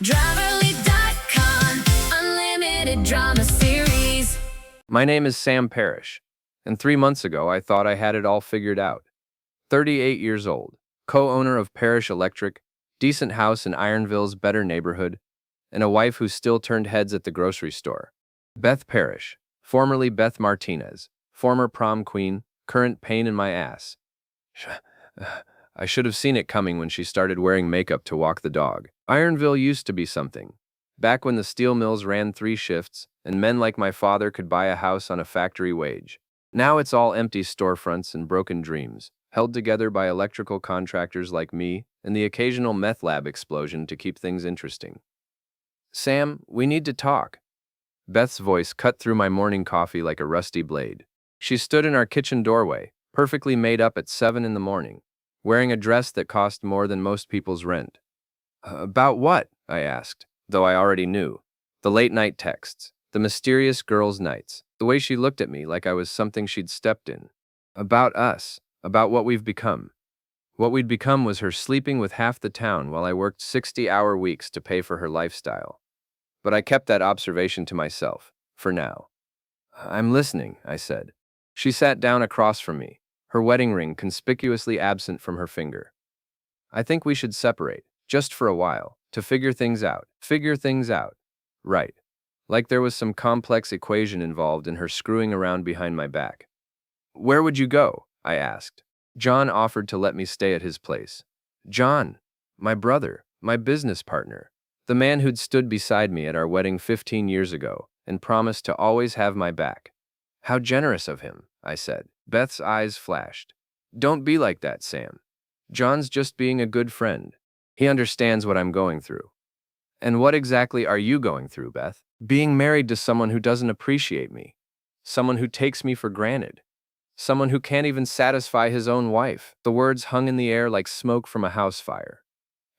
Driverly.com, unlimited drama series. My name is Sam Parrish, and 3 months ago I thought I had it all figured out. 38 years old, co-owner of Parrish Electric, decent house in Ironville's better neighborhood, and a wife who still turned heads at the grocery store. Beth Parrish, formerly Beth Martinez, former prom queen, current pain in my ass. I should have seen it coming when she started wearing makeup to walk the dog. Ironville used to be something. Back when the steel mills ran 3 shifts, and men like my father could buy a house on a factory wage. Now it's all empty storefronts and broken dreams, held together by electrical contractors like me and the occasional meth lab explosion to keep things interesting. Sam, we need to talk. Beth's voice cut through my morning coffee like a rusty blade. She stood in our kitchen doorway, perfectly made up at 7 in the morning, wearing a dress that cost more than most people's rent. About what? I asked, though I already knew. The late-night texts, the mysterious girls' nights, the way she looked at me like I was something she'd stepped in. About us, about what we've become. What we'd become was her sleeping with half the town while I worked 60-hour weeks to pay for her lifestyle. But I kept that observation to myself, for now. I'm listening, I said. She sat down across from me, her wedding ring conspicuously absent from her finger. I think we should separate, just for a while, to figure things out. Figure things out. Right. Like there was some complex equation involved in her screwing around behind my back. Where would you go? I asked. John offered to let me stay at his place. John, my brother, my business partner, the man who'd stood beside me at our wedding 15 years ago and promised to always have my back. How generous of him, I said. Beth's eyes flashed. Don't be like that, Sam. John's just being a good friend. He understands what I'm going through. And what exactly are you going through, Beth? Being married to someone who doesn't appreciate me. Someone who takes me for granted. Someone who can't even satisfy his own wife. The words hung in the air like smoke from a house fire.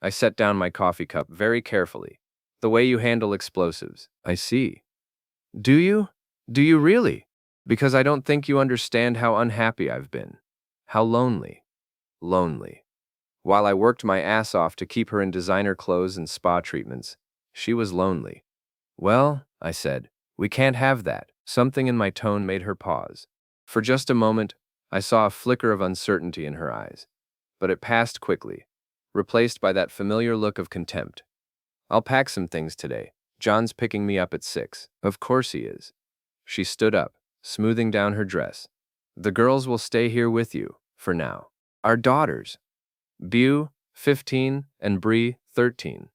I set down my coffee cup very carefully. The way you handle explosives. I see. Do you? Do you really? Because I don't think you understand how unhappy I've been. How lonely. Lonely. While I worked my ass off to keep her in designer clothes and spa treatments, she was lonely. Well, I said, we can't have that. Something in my tone made her pause. For just a moment, I saw a flicker of uncertainty in her eyes, but it passed quickly, replaced by that familiar look of contempt. I'll pack some things today. John's picking me up at 6. Of course he is. She stood up, smoothing down her dress. The girls will stay here with you, for now. Our daughters. Beau, 15, and Bree, 13.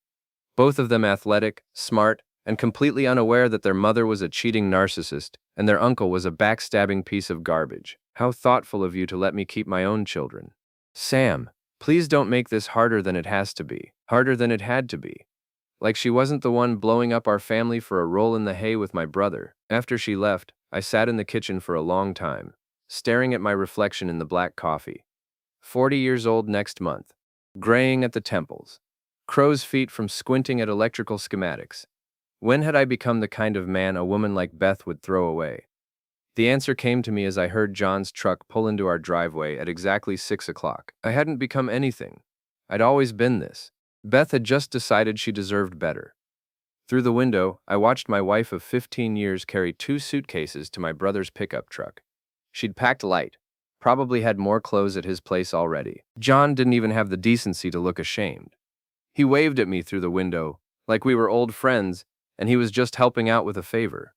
Both of them athletic, smart, and completely unaware that their mother was a cheating narcissist and their uncle was a backstabbing piece of garbage. How thoughtful of you to let me keep my own children. Sam, please don't make this harder than it has to be. Harder than it had to be. Like she wasn't the one blowing up our family for a roll in the hay with my brother. After she left, I sat in the kitchen for a long time, staring at my reflection in the black coffee. 40 years old next month. Graying at the temples. Crow's feet from squinting at electrical schematics. When had I become the kind of man a woman like Beth would throw away? The answer came to me as I heard John's truck pull into our driveway at exactly 6 o'clock. I hadn't become anything. I'd always been this. Beth had just decided she deserved better. Through the window, I watched my wife of 15 years carry 2 suitcases to my brother's pickup truck. She'd packed light, probably had more clothes at his place already. John didn't even have the decency to look ashamed. He waved at me through the window, like we were old friends, and he was just helping out with a favor.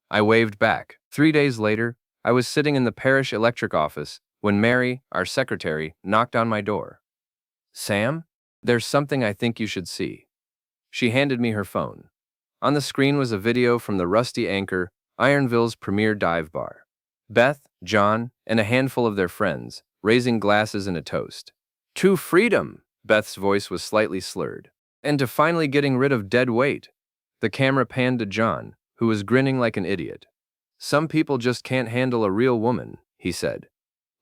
I waved back. 3 days later, I was sitting in the Parrish Electric office when Mary, our secretary, knocked on my door. Sam, there's something I think you should see. She handed me her phone. On the screen was a video from the Rusty Anchor, Ironville's premier dive bar. Beth, John, and a handful of their friends, raising glasses in a toast. To freedom, Beth's voice was slightly slurred. And to finally getting rid of dead weight. The camera panned to John, who was grinning like an idiot. Some people just can't handle a real woman, he said.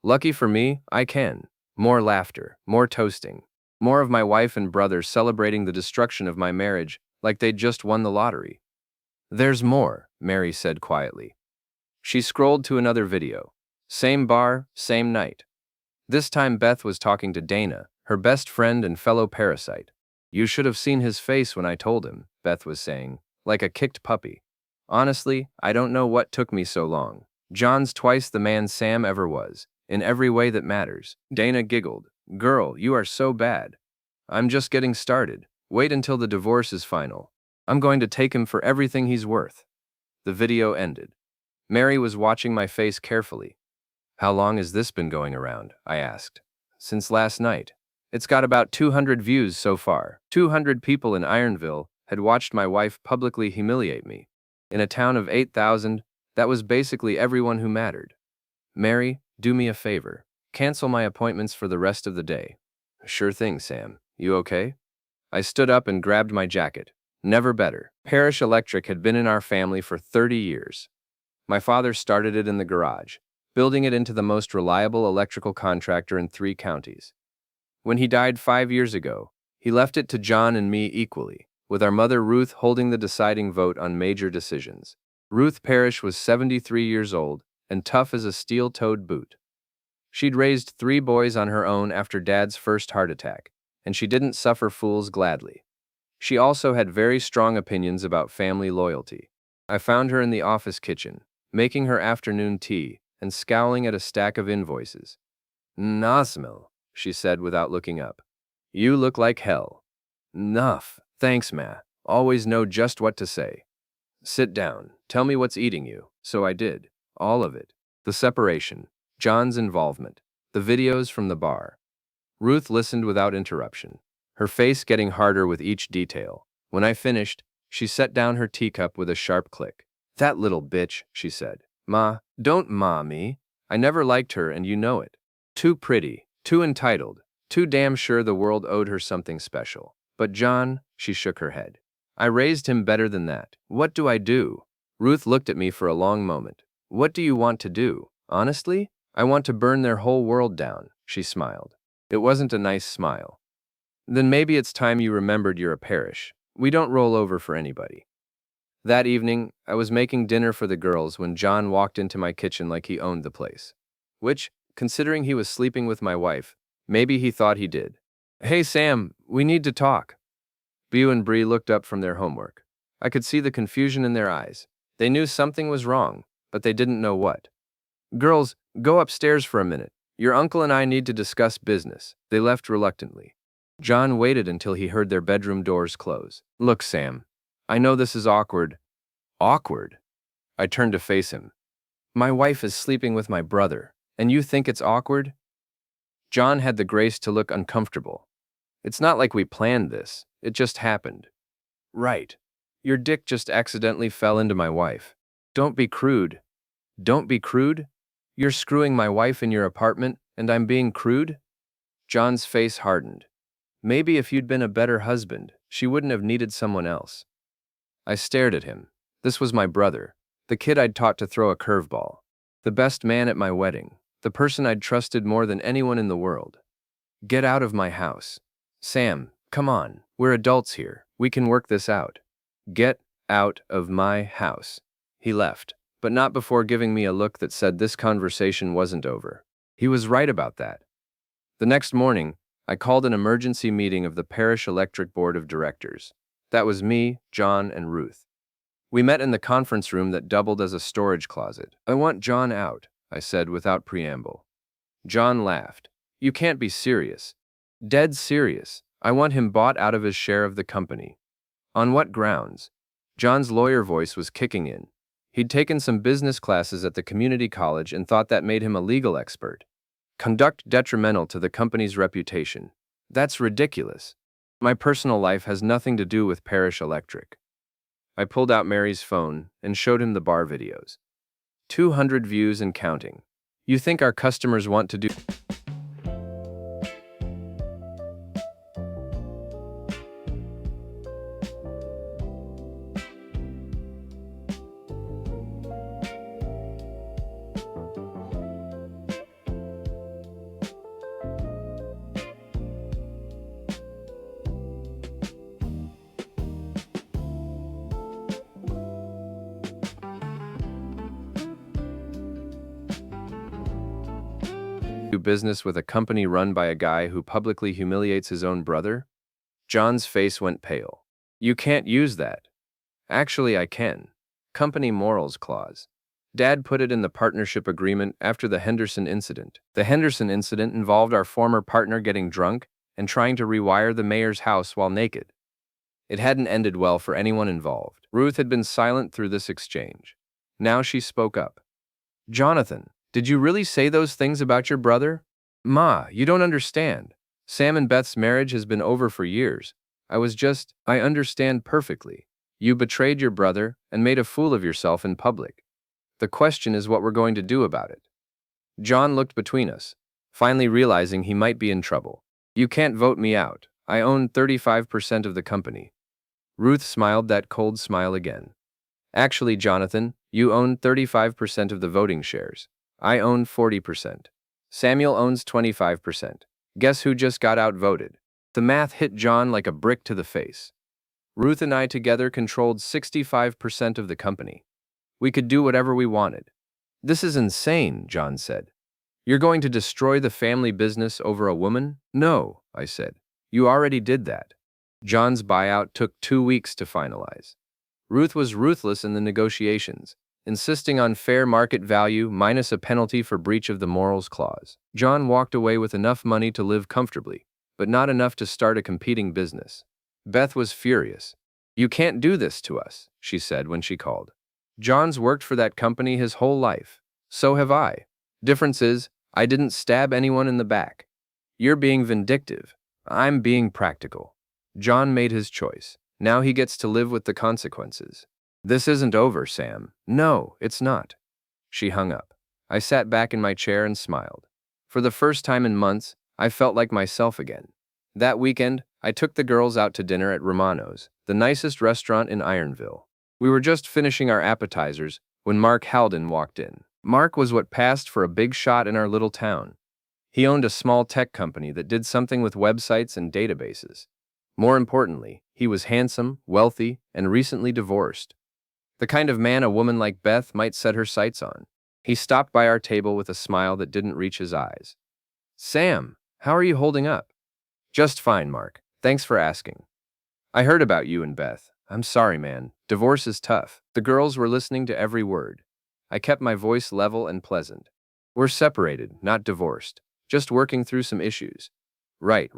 Lucky for me, I can. More laughter, more toasting. More of my wife and brother celebrating the destruction of my marriage like they'd just won the lottery. There's more, Mary said quietly. She scrolled to another video. Same bar, same night. This time Beth was talking to Dana, her best friend and fellow parasite. You should have seen his face when I told him, Beth was saying, like a kicked puppy. Honestly, I don't know what took me so long. John's twice the man Sam ever was, in every way that matters. Dana giggled. Girl, you are so bad. I'm just getting started. Wait until the divorce is final. I'm going to take him for everything he's worth. The video ended. Mary was watching my face carefully. How long has this been going around? I asked. Since last night. It's got about 200 views so far. 200 people in Ironville had watched my wife publicly humiliate me. In a town of 8,000, that was basically everyone who mattered. Mary, do me a favor. Cancel my appointments for the rest of the day. Sure thing, Sam. You okay? I stood up and grabbed my jacket. Never better. Parish Electric had been in our family for 30 years. My father started it in the garage, building it into the most reliable electrical contractor in 3 counties. When he died 5 years ago, he left it to John and me equally, with our mother Ruth holding the deciding vote on major decisions. Ruth Parrish was 73 years old and tough as a steel-toed boot. She'd raised 3 boys on her own after Dad's first heart attack, and she didn't suffer fools gladly. She also had very strong opinions about family loyalty. I found her in the office kitchen, making her afternoon tea and scowling at a stack of invoices. "Nasmil," she said without looking up. "You look like hell." "Nuff. Thanks, ma. Always know just what to say." "Sit down. Tell me what's eating you." So I did. All of it. The separation, John's involvement, the videos from the bar. Ruth listened without interruption, her face getting harder with each detail. When I finished, she set down her teacup with a sharp click. "That little bitch," she said. "Ma, don't ma me. I never liked her and you know it. Too pretty, too entitled, too damn sure the world owed her something special. But John," she shook her head. "I raised him better than that. What do I do?" Ruth looked at me for a long moment. "What do you want to do? Honestly? I want to burn their whole world down," she smiled. It wasn't a nice smile. "Then maybe it's time you remembered you're a parish. We don't roll over for anybody." That evening, I was making dinner for the girls when John walked into my kitchen like he owned the place. Which, considering he was sleeping with my wife, maybe he thought he did. "Hey Sam, we need to talk." Beau and Bree looked up from their homework. I could see the confusion in their eyes. They knew something was wrong, but they didn't know what. "Girls, go upstairs for a minute. Your uncle and I need to discuss business." They left reluctantly. John waited until he heard their bedroom doors close. "Look, Sam, I know this is awkward." "Awkward?" I turned to face him. "My wife is sleeping with my brother, and you think it's awkward?" John had the grace to look uncomfortable. "It's not like we planned this. It just happened." "Right. Your dick just accidentally fell into my wife." "Don't be crude." "Don't be crude? You're screwing my wife in your apartment, and I'm being crude?" John's face hardened. "Maybe if you'd been a better husband, she wouldn't have needed someone else." I stared at him. This was my brother, the kid I'd taught to throw a curveball, the best man at my wedding, the person I'd trusted more than anyone in the world. "Get out of my house." "Sam, come on, we're adults here. We can work this out." "Get out of my house." He left, but not before giving me a look that said this conversation wasn't over. He was right about that. The next morning, I called an emergency meeting of the Parish Electric Board of Directors. That was me, John, and Ruth. We met in the conference room that doubled as a storage closet. "I want John out," I said without preamble. John laughed. "You can't be serious." "Dead serious. I want him bought out of his share of the company." "On what grounds?" John's lawyer voice was kicking in. He'd taken some business classes at the community college and thought that made him a legal expert. "Conduct detrimental to the company's reputation." "That's ridiculous. My personal life has nothing to do with Parish Electric." I pulled out Mary's phone and showed him the bar videos. 200 views and counting. "You think our customers want to do..." do business with a company run by a guy who publicly humiliates his own brother? John's face went pale. You can't use that. Actually, I can. Company morals clause. Dad put it in the partnership agreement after the Henderson incident. The Henderson incident involved our former partner getting drunk and trying to rewire the mayor's house while naked. It hadn't ended well for anyone involved. Ruth had been silent through this exchange. Now she spoke up. Jonathan, did you really say those things about your brother? Ma, you don't understand. Sam and Beth's marriage has been over for years. I understand perfectly. You betrayed your brother and made a fool of yourself in public. The question is what we're going to do about it. John looked between us, finally realizing he might be in trouble. You can't vote me out. I own 35% of the company. Ruth smiled that cold smile again. Actually, Jonathan, you own 35% of the voting shares. I own 40%. Samuel owns 25%. Guess who just got outvoted? The math hit John like a brick to the face. Ruth and I together controlled 65% of the company. We could do whatever we wanted. This is insane, John said. You're going to destroy the family business over a woman? No, I said. You already did that. John's buyout took 2 weeks to finalize. Ruth was ruthless in the negotiations, insisting on fair market value minus a penalty for breach of the morals clause. John walked away with enough money to live comfortably, but not enough to start a competing business. Beth was furious. You can't do this to us, she said when she called. John's worked for that company his whole life. So have I. Difference is, I didn't stab anyone in the back. You're being vindictive. I'm being practical. John made his choice. Now he gets to live with the consequences. This isn't over, Sam. No, it's not. She hung up. I sat back in my chair and smiled. For the first time in months, I felt like myself again. That weekend, I took the girls out to dinner at Romano's, the nicest restaurant in Ironville. We were just finishing our appetizers when Mark Halden walked in. Mark was what passed for a big shot in our little town. He owned a small tech company that did something with websites and databases. More importantly, he was handsome, wealthy, and recently divorced. The kind of man a woman like Beth might set her sights on. He stopped by our table with a smile that didn't reach his eyes. Sam, how are you holding up? Just fine, Mark. Thanks for asking. I heard about you and Beth. I'm sorry, man. Divorce is tough. The girls were listening to every word. I kept my voice level and pleasant. We're separated, not divorced. Just working through some issues. Right.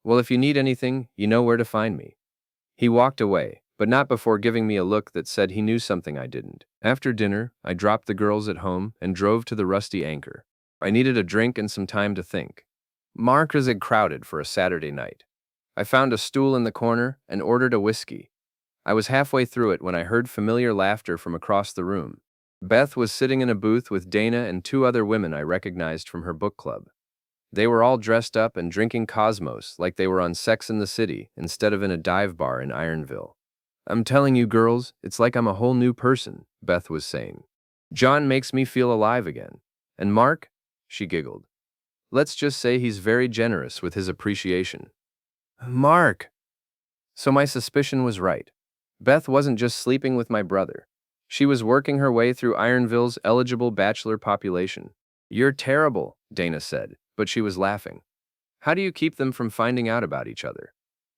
Well, if you need anything, you know where to find me. He walked away, but not before giving me a look that said he knew something I didn't. After dinner, I dropped the girls at home and drove to the Rusty Anchor. I needed a drink and some time to think. Mark had crowded for a Saturday night. I found a stool in the corner and ordered a whiskey. I was halfway through it when I heard familiar laughter from across the room. Beth was sitting in a booth with Dana and 2 other women I recognized from her book club. They were all dressed up and drinking Cosmos like they were on Sex and the City instead of in a dive bar in Ironville. I'm telling you, girls, it's like I'm a whole new person, Beth was saying. John makes me feel alive again. And Mark? She giggled. Let's just say he's very generous with his appreciation. Mark! So my suspicion was right. Beth wasn't just sleeping with my brother. She was working her way through Ironville's eligible bachelor population. You're terrible, Dana said, but she was laughing. How do you keep them from finding out about each other?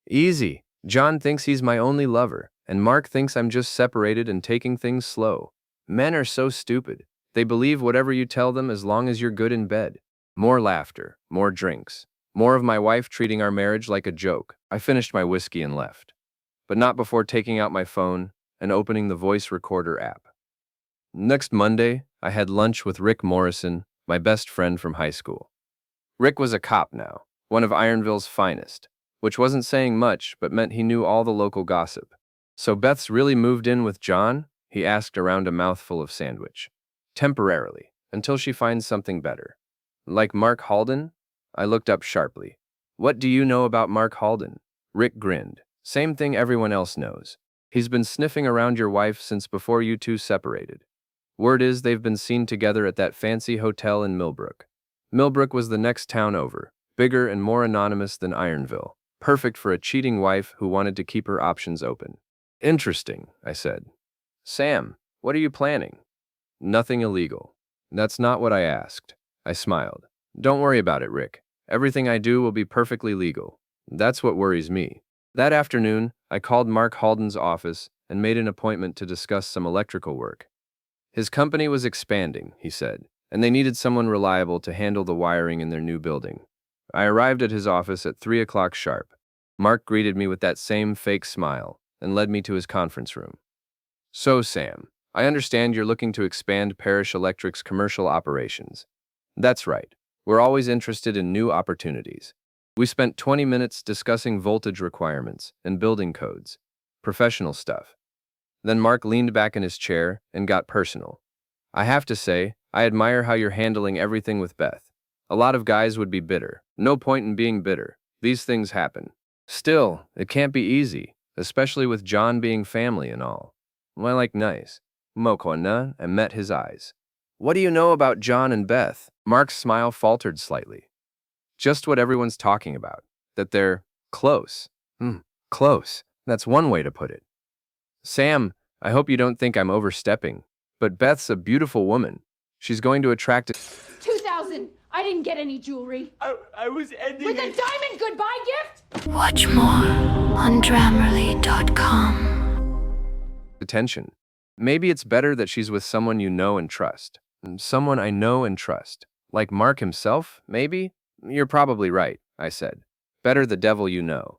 Easy. John thinks he's my only lover, and Mark thinks I'm just separated and taking things slow. Men are so stupid. They believe whatever you tell them as long as you're good in bed. More laughter, more drinks, more of my wife treating our marriage like a joke. I finished my whiskey and left. But not before taking out my phone and opening the voice recorder app. Next Monday, I had lunch with Rick Morrison, my best friend from high school. Rick was a cop now, one of Ironville's finest, which wasn't saying much but meant he knew all the local gossip. So Beth's really moved in with John? He asked around a mouthful of sandwich. Temporarily, until she finds something better. Like Mark Halden? I looked up sharply. What do you know about Mark Halden? Rick grinned. Same thing everyone else knows. He's been sniffing around your wife since before you two separated. Word is they've been seen together at that fancy hotel in Millbrook. Millbrook was the next town over, bigger and more anonymous than Ironville, perfect for a cheating wife who wanted to keep her options open. Interesting, I said. Sam, what are you planning? Nothing illegal. That's not what I asked. I smiled. Don't worry about it, Rick. Everything I do will be perfectly legal. That's what worries me. That afternoon, I called Mark Halden's office and made an appointment to discuss some electrical work. His company was expanding, he said, and they needed someone reliable to handle the wiring in their new building. I arrived at his office at 3 o'clock sharp. Mark greeted me with that same fake smile and led me to his conference room. So, Sam, I understand you're looking to expand Parish Electric's commercial operations. That's right. We're always interested in new opportunities. We spent 20 minutes discussing voltage requirements and building codes, professional stuff. Then Mark leaned back in his chair and got personal. I have to say, I admire how you're handling everything with Beth. A lot of guys would be bitter. No point in being bitter. These things happen. Still, it can't be easy, especially with John being family and all. Well, like nice. Mokona and met his eyes. What do you know about John and Beth? Mark's smile faltered slightly. Just what everyone's talking about. That they're close. Close. That's one way to put it. Sam, I hope you don't think I'm overstepping, but Beth's a beautiful woman. She's going to attract 2,000. I didn't get any jewelry. I was ending With a it. diamond goodbye gift? Watch more on Grammarly.com. attention. Maybe it's better that she's with someone you know and trust. Someone I know and trust. Like Mark himself, maybe? You're probably right, I said. Better the devil you know.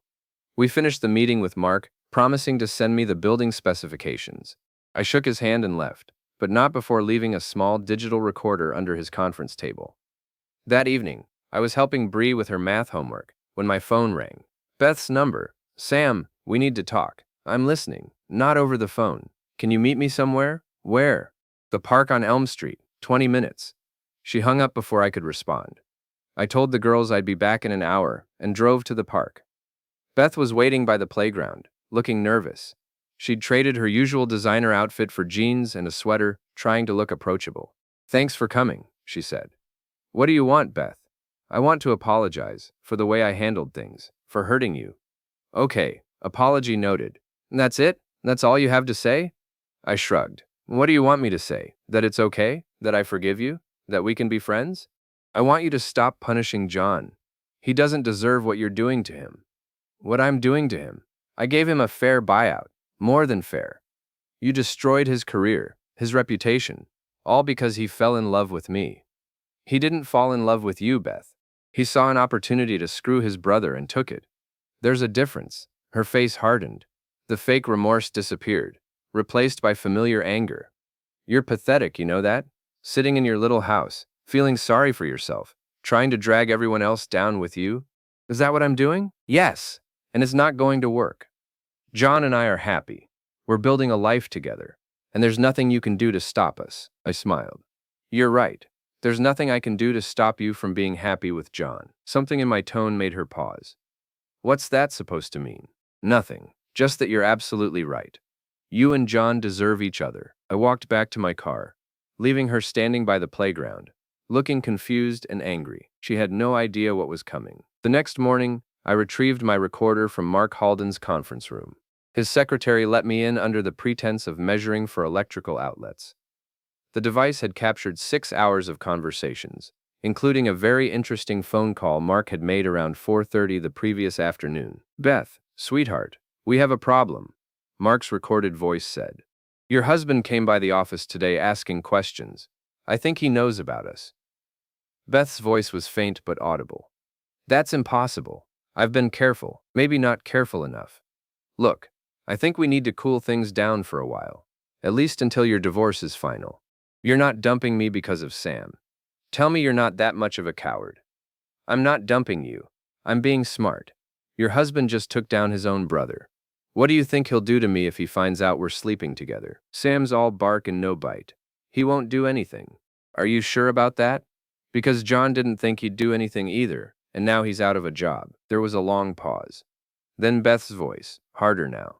We finished the meeting with Mark, promising to send me the building specifications. I shook his hand and left, but not before leaving a small digital recorder under his conference table. That evening, I was helping Bree with her math homework when my phone rang. Beth's number. Sam, we need to talk. I'm listening, not over the phone. Can you meet me somewhere? Where? The park on Elm Street, 20 minutes. She hung up before I could respond. I told the girls I'd be back in an hour and drove to the park. Beth was waiting by the playground, looking nervous. She'd traded her usual designer outfit for jeans and a sweater, trying to look approachable. Thanks for coming, she said. What do you want, Beth? I want to apologize for the way I handled things, for hurting you. Okay, apology noted. That's it? That's all you have to say? I shrugged. What do you want me to say? That it's okay? That I forgive you? That we can be friends? I want you to stop punishing John. He doesn't deserve what you're doing to him. What I'm doing to him. I gave him a fair buyout. More than fair. You destroyed his career, his reputation, all because he fell in love with me. He didn't fall in love with you, Beth. He saw an opportunity to screw his brother and took it. There's a difference. Her face hardened. The fake remorse disappeared, replaced by familiar anger. You're pathetic, you know that? Sitting in your little house, feeling sorry for yourself, trying to drag everyone else down with you? Is that what I'm doing? Yes, and it's not going to work. John and I are happy. We're building a life together, and there's nothing you can do to stop us. I smiled. You're right. There's nothing I can do to stop you from being happy with John. Something in my tone made her pause. What's that supposed to mean? Nothing. Just that you're absolutely right. You and John deserve each other. I walked back to my car, leaving her standing by the playground, looking confused and angry. She had no idea what was coming. The next morning, I retrieved my recorder from Mark Halden's conference room. His secretary let me in under the pretense of measuring for electrical outlets. The device had captured 6 hours of conversations, including a very interesting phone call Mark had made around 4:30 the previous afternoon. Beth, sweetheart, we have a problem, Mark's recorded voice said. Your husband came by the office today asking questions. I think he knows about us. Beth's voice was faint but audible. That's impossible. I've been careful, maybe not careful enough. Look, I think we need to cool things down for a while, at least until your divorce is final. You're not dumping me because of Sam. Tell me you're not that much of a coward. I'm not dumping you. I'm being smart. Your husband just took down his own brother. What do you think he'll do to me if he finds out we're sleeping together? Sam's all bark and no bite. He won't do anything. Are you sure about that? Because John didn't think he'd do anything either, and now he's out of a job. There was a long pause. Then Beth's voice, harder now.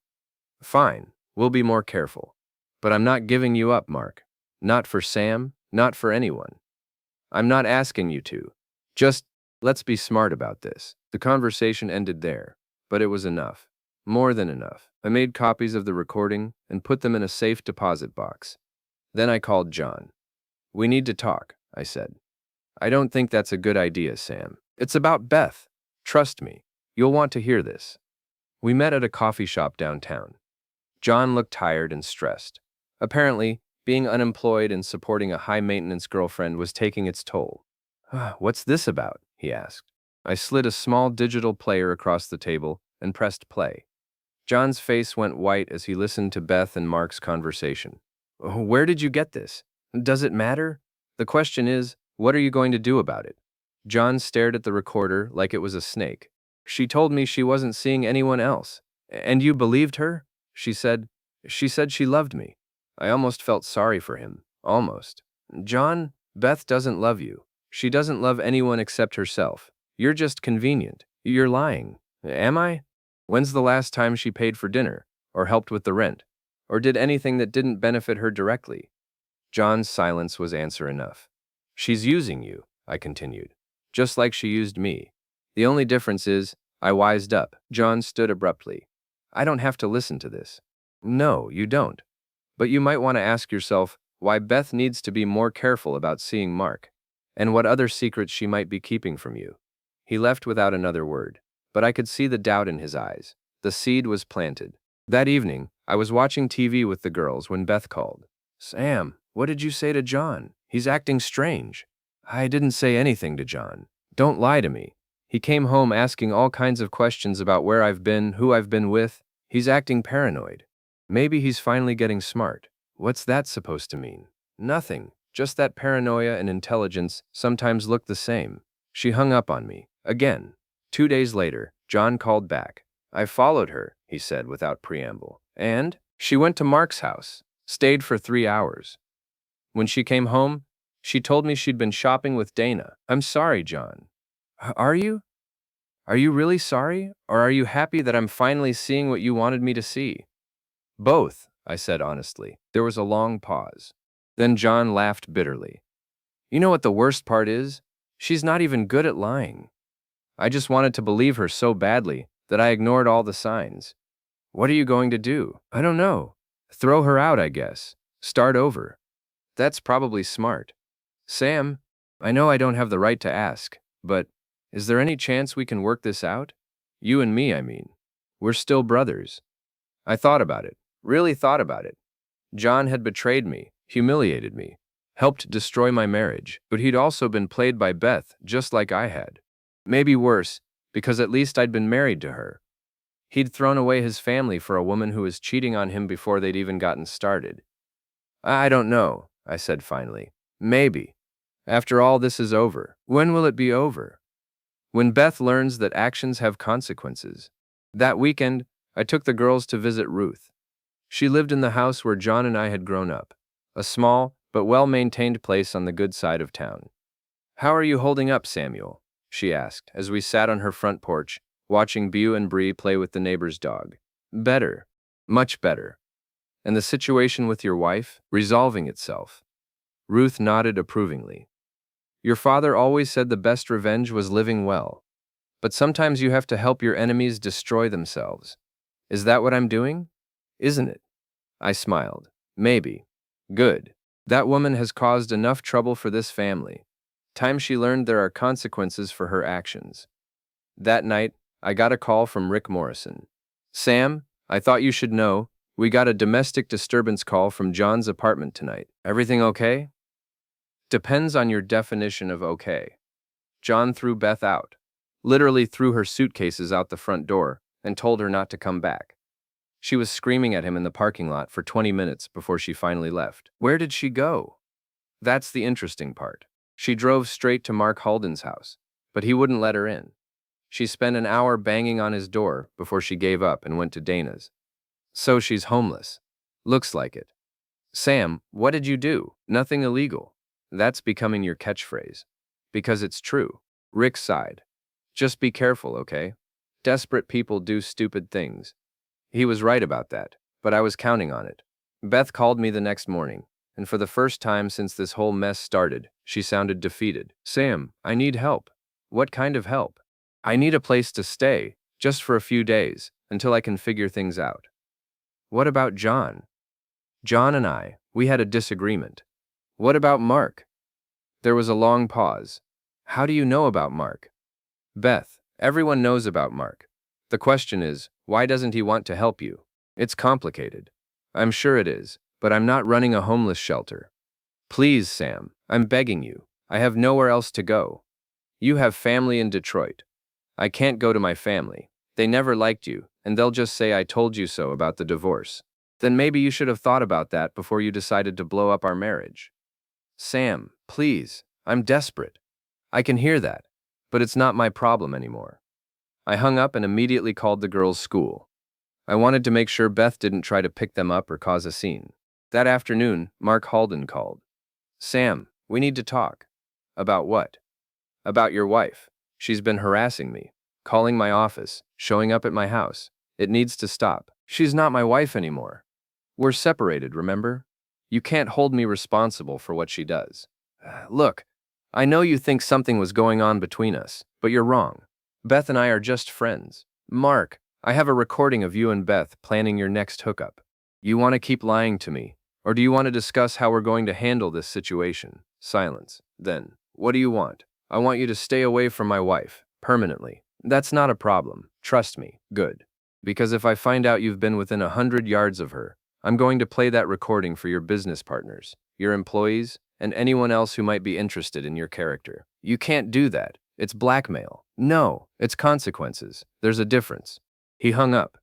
Fine, we'll be more careful. But I'm not giving you up, Mark. Not for Sam, not for anyone. I'm not asking you to. Just, let's be smart about this. The conversation ended there, but it was enough. More than enough. I made copies of the recording and put them in a safe deposit box. Then I called John. We need to talk, I said. I don't think that's a good idea, Sam. It's about Beth. Trust me. You'll want to hear this. We met at a coffee shop downtown. John looked tired and stressed. Apparently, being unemployed and supporting a high-maintenance girlfriend was taking its toll. What's this about? He asked. I slid a small digital player across the table and pressed play. John's face went white as he listened to Beth and Mark's conversation. Where did you get this? Does it matter? The question is, what are you going to do about it? John stared at the recorder like it was a snake. She told me she wasn't seeing anyone else. And you believed her? She said she loved me. I almost felt sorry for him. Almost. John, Beth doesn't love you. She doesn't love anyone except herself. You're just convenient. You're lying. Am I? When's the last time she paid for dinner, or helped with the rent, or did anything that didn't benefit her directly? John's silence was answer enough. She's using you, I continued, just like she used me. The only difference is, I wised up. John stood abruptly. I don't have to listen to this. No, you don't. But you might want to ask yourself why Beth needs to be more careful about seeing Mark, and what other secrets she might be keeping from you. He left without another word, but I could see the doubt in his eyes. The seed was planted. That evening, I was watching TV with the girls when Beth called. Sam, what did you say to John? He's acting strange. I didn't say anything to John. Don't lie to me. He came home asking all kinds of questions about where I've been, who I've been with. He's acting paranoid. Maybe he's finally getting smart. What's that supposed to mean? Nothing. Just that paranoia and intelligence sometimes look the same. She hung up on me. Again. 2 days later, John called back. I followed her, he said without preamble. And? She went to Mark's house. Stayed for 3 hours. When she came home, she told me she'd been shopping with Dana. I'm sorry, John. Are you? Are you really sorry? Or are you happy that I'm finally seeing what you wanted me to see? Both, I said honestly. There was a long pause. Then John laughed bitterly. You know what the worst part is? She's not even good at lying. I just wanted to believe her so badly that I ignored all the signs. What are you going to do? I don't know. Throw her out, I guess. Start over. That's probably smart. Sam, I know I don't have the right to ask, but is there any chance we can work this out? You and me, I mean. We're still brothers. I thought about it. Really thought about it. John had betrayed me, humiliated me, helped destroy my marriage, but he'd also been played by Beth just like I had. Maybe worse, because at least I'd been married to her. He'd thrown away his family for a woman who was cheating on him before they'd even gotten started. I don't know, I said finally. Maybe. After all this is over. When will it be over? When Beth learns that actions have consequences. That weekend, I took the girls to visit Ruth. She lived in the house where John and I had grown up, a small but well-maintained place on the good side of town. How are you holding up, Samuel? She asked as we sat on her front porch, watching Beau and Bree play with the neighbor's dog. Better. Much better. And the situation with your wife? Resolving itself. Ruth nodded approvingly. Your father always said the best revenge was living well. But sometimes you have to help your enemies destroy themselves. Is that what I'm doing? Isn't it? I smiled. Maybe. Good. That woman has caused enough trouble for this family. Time she learned there are consequences for her actions. That night, I got a call from Rick Morrison. Sam, I thought you should know, we got a domestic disturbance call from John's apartment tonight. Everything okay? Depends on your definition of okay. John threw Beth out. Literally threw her suitcases out the front door and told her not to come back. She was screaming at him in the parking lot for 20 minutes before she finally left. Where did she go? That's the interesting part. She drove straight to Mark Halden's house, but he wouldn't let her in. She spent an hour banging on his door before she gave up and went to Dana's. So she's homeless. Looks like it. Sam, what did you do? Nothing illegal. That's becoming your catchphrase. Because it's true. Rick sighed. Just be careful, okay? Desperate people do stupid things. He was right about that, but I was counting on it. Beth called me the next morning, and for the first time since this whole mess started, she sounded defeated. Sam, I need help. What kind of help? I need a place to stay, just for a few days, until I can figure things out. What about John? John and I, we had a disagreement. What about Mark? There was a long pause. How do you know about Mark? Beth, everyone knows about Mark. The question is, Why doesn't he want to help you? It's complicated. I'm sure it is, but I'm not running a homeless shelter. Please, Sam, I'm begging you. I have nowhere else to go. You have family in Detroit. I can't go to my family. They never liked you, and they'll just say I told you so about the divorce. Then maybe you should have thought about that before you decided to blow up our marriage. Sam, please, I'm desperate. I can hear that, but it's not my problem anymore. I hung up and immediately called the girls' school. I wanted to make sure Beth didn't try to pick them up or cause a scene. That afternoon, Mark Halden called. Sam, we need to talk. About what? About your wife. She's been harassing me, calling my office, showing up at my house. It needs to stop. She's not my wife anymore. We're separated, remember? You can't hold me responsible for what she does. Look, I know you think something was going on between us, but you're wrong. Beth and I are just friends. Mark, I have a recording of you and Beth planning your next hookup. You want to keep lying to me, or do you want to discuss how we're going to handle this situation? Silence. Then, what do you want? I want you to stay away from my wife, permanently. That's not a problem. Trust me. Good. Because if I find out you've been within 100 yards of her, I'm going to play that recording for your business partners, your employees, and anyone else who might be interested in your character. You can't do that. It's blackmail. No, it's consequences. There's a difference. He hung up.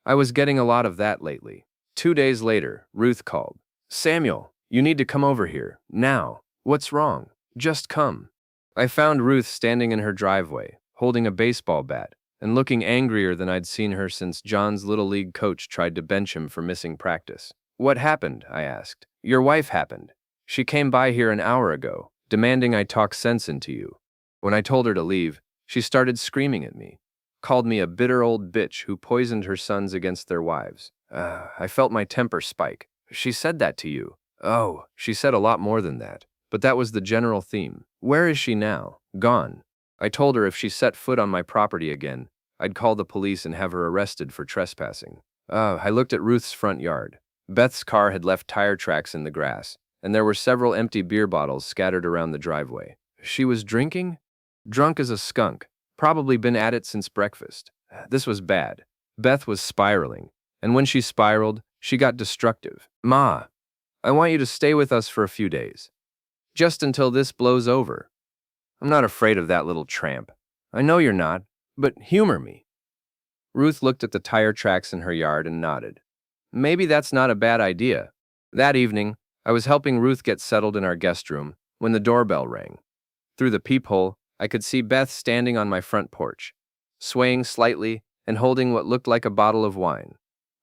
I was getting a lot of that lately. 2 days later, Ruth called. Samuel, you need to come over here, now. What's wrong? Just come. I found Ruth standing in her driveway, holding a baseball bat, and looking angrier than I'd seen her since John's Little League coach tried to bench him for missing practice. What happened? I asked. Your wife happened. She came by here an hour ago, demanding I talk sense into you. When I told her to leave, she started screaming at me. Called me a bitter old bitch who poisoned her sons against their wives. I felt my temper spike. She said that to you. Oh, she said a lot more than that. But that was the general theme. Where is she now? Gone. I told her if she set foot on my property again, I'd call the police and have her arrested for trespassing. I looked at Ruth's front yard. Beth's car had left tire tracks in the grass, and there were several empty beer bottles scattered around the driveway. She was drinking? Drunk as a skunk. Probably been at it since breakfast. This was bad. Beth was spiraling, and when she spiraled, she got destructive. Ma, I want you to stay with us for a few days. Just until this blows over. I'm not afraid of that little tramp. I know you're not, but humor me. Ruth looked at the tire tracks in her yard and nodded. Maybe that's not a bad idea. That evening, I was helping Ruth get settled in our guest room when the doorbell rang. Through the peephole, I could see Beth standing on my front porch, swaying slightly and holding what looked like a bottle of wine.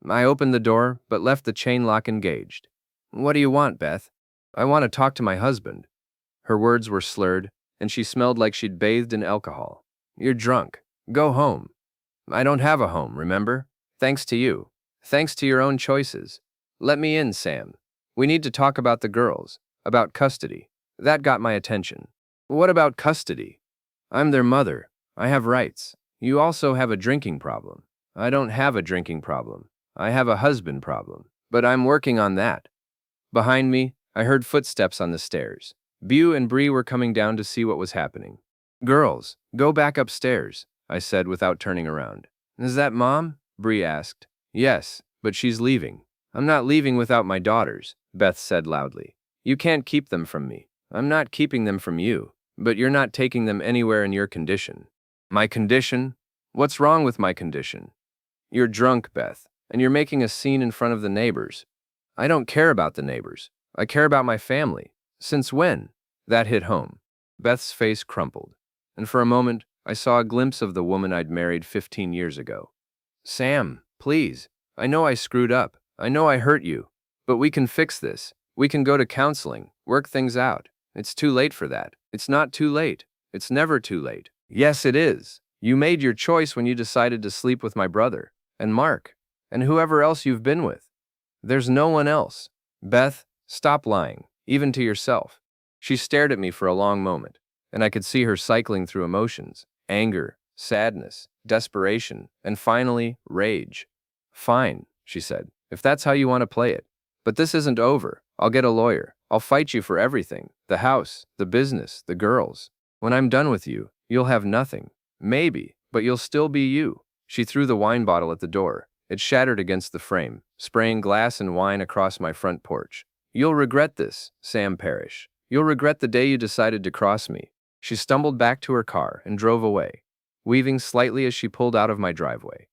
I opened the door, but left the chain lock engaged. What do you want, Beth? I want to talk to my husband. Her words were slurred, and she smelled like she'd bathed in alcohol. You're drunk. Go home. I don't have a home, remember? Thanks to you. Thanks to your own choices. Let me in, Sam. We need to talk about the girls, about custody. That got my attention. What about custody? I'm their mother. I have rights. You also have a drinking problem. I don't have a drinking problem. I have a husband problem. But I'm working on that. Behind me, I heard footsteps on the stairs. Beau and Bree were coming down to see what was happening. Girls, go back upstairs, I said without turning around. Is that Mom? Bree asked. Yes, but she's leaving. I'm not leaving without my daughters, Beth said loudly. You can't keep them from me. I'm not keeping them from you, but you're not taking them anywhere in your condition. My condition? What's wrong with my condition? You're drunk, Beth, and you're making a scene in front of the neighbors. I don't care about the neighbors. I care about my family. Since when? That hit home. Beth's face crumpled, and for a moment, I saw a glimpse of the woman I'd married 15 years ago. Sam, please. I know I screwed up. I know I hurt you. But we can fix this. We can go to counseling, work things out. It's too late for that. It's not too late. It's never too late. Yes, it is. You made your choice when you decided to sleep with my brother, and Mark, and whoever else you've been with. There's no one else. Beth, stop lying, even to yourself. She stared at me for a long moment, and I could see her cycling through emotions, anger, sadness, desperation, and finally, rage. Fine, she said, if that's how you want to play it. But this isn't over. I'll get a lawyer. I'll fight you for everything. The house, the business, the girls. When I'm done with you, you'll have nothing. Maybe, but you'll still be you. She threw the wine bottle at the door. It shattered against the frame, spraying glass and wine across my front porch. "You'll regret this, Sam Parrish. You'll regret the day you decided to cross me." She stumbled back to her car and drove away, weaving slightly as she pulled out of my driveway.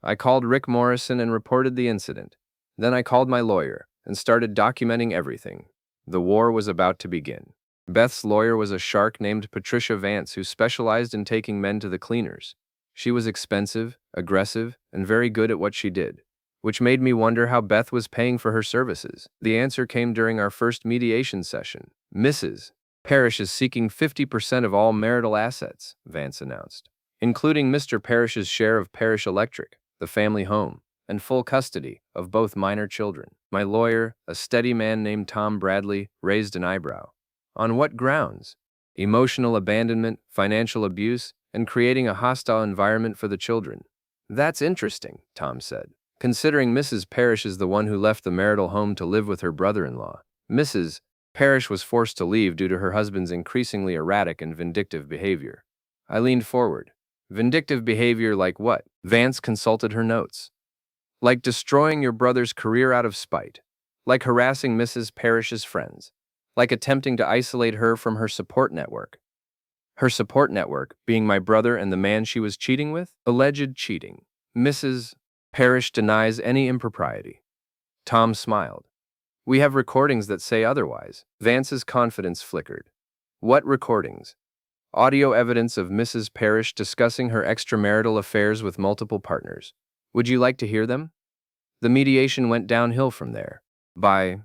I called Rick Morrison and reported the incident. Then I called my lawyer and started documenting everything. The war was about to begin. Beth's lawyer was a shark named Patricia Vance who specialized in taking men to the cleaners. She was expensive, aggressive, and very good at what she did, which made me wonder how Beth was paying for her services. The answer came during our first mediation session. "Mrs. Parrish is seeking 50% of all marital assets," Vance announced, including Mr. Parrish's share of Parrish Electric, the family home, and full custody of both minor children. My lawyer, a steady man named Tom Bradley, raised an eyebrow. "On what grounds?" "Emotional abandonment, financial abuse, and creating a hostile environment for the children." "That's interesting," Tom said, "considering Mrs. Parrish is the one who left the marital home to live with her brother-in-law." Mrs. Parrish was forced to leave due to her husband's increasingly erratic and vindictive behavior. I leaned forward. "Vindictive behavior like what?" Vance consulted her notes. "Like destroying your brother's career out of spite. Like harassing Mrs. Parrish's friends. Like attempting to isolate her from her support network." Her support network being my brother and the man she was cheating with? Alleged cheating. Mrs. Parrish denies any impropriety. Tom smiled. "We have recordings that say otherwise." Vance's confidence flickered. "What recordings?" "Audio evidence of Mrs. Parrish discussing her extramarital affairs with multiple partners. Would you like to hear them?" The mediation went downhill from there. By